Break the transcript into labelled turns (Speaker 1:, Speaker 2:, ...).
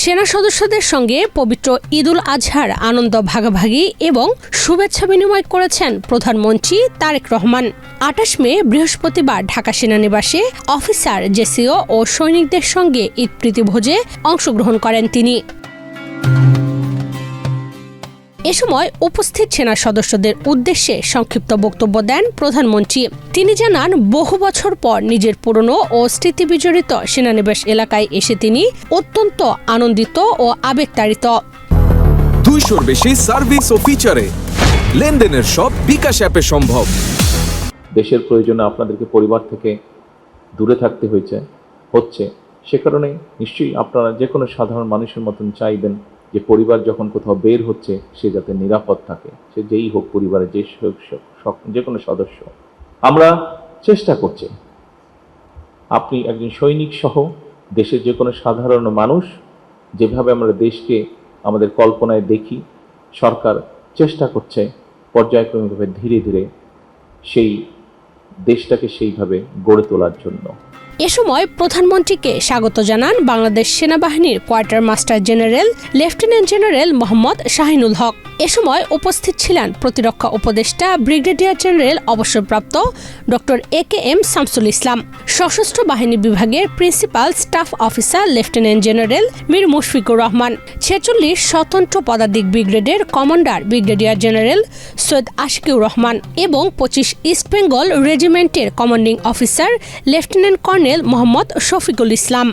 Speaker 1: সেনা সদস্যদের সঙ্গে পবিত্র ঈদুল আজহার আনন্দ ভাগাভাগি এবং শুভেচ্ছা বিনিময় করেছেন প্রধানমন্ত্রী তারেক রহমান। ২৮ মে বৃহস্পতিবার ঢাকা সেনানিবাসে অফিসার, জেসিও ও সৈনিকদের সঙ্গে ঈদ প্রীতিভোজে অংশগ্রহণ করেন তিনি। এ সময় উপস্থিত সেনা সদস্যদের উদ্দেশ্যে সংক্ষিপ্ত বক্তব্য দেন প্রধানমন্ত্রী। তিনি জানান, বহু বছর পর নিজের পুরনো ও স্মৃতিবিজড়িত সেনানিবাস এলাকায় এসে তিনি অত্যন্ত আনন্দিত ও আবেগতাড়িত।
Speaker 2: 200-র বেশি সার্ভিস ও ফিচারে লেনদেনের সব বিকাশ অ্যাপে সম্ভব।
Speaker 3: দেশের প্রয়োজনে আপনাদেরকে পরিবার থেকে দূরে থাকতে হচ্ছে, সে কারণে নিশ্চয়ই আপনারা যে কোনো সাধারণ মানুষের মতন চাইবেন যে পরিবার যখন কোথাও বের হচ্ছে সে যাতে নিরাপদ থাকে, সে যেই হোক, পরিবারের যে কোনো সদস্য। আমরা চেষ্টা করছি আপনি একজন সৈনিক সহ দেশের যে কোনো সাধারণ মানুষ যেভাবে আমরা দেশকে আমাদের কল্পনায় দেখি, সরকার চেষ্টা করছে পর্যায়ক্রমিকভাবে ধীরে ধীরে সেই দেশটাকে সেইভাবে গড়ে তোলার জন্য।
Speaker 1: এ সময় প্রধানমন্ত্রীকে স্বাগত জানান বাংলাদেশ সেনাবাহিনীর quarter master general lieutenant general Mohammad Shahinul Haque. এ সময় উপস্থিত ছিলেন প্রতিরক্ষা উপদেষ্টা ব্রিগেডিয়ার জেনারেল অবসরপ্রাপ্ত ডক্টর AKM শামসুল ইসলাম, সশস্ত্র বাহিনী বিভাগের principal staff officer lieutenant general Mir Mushfiqur Rahman, 46 স্বতন্ত্র পদাতিক ব্রিগেডের commander brigadier general Syed Ashiqur Rahman এবং 25 ইস্ট বেঙ্গল রেজিমেন্টের commanding officer lieutenant colonel Mohammad Shafiqul ইসলাম।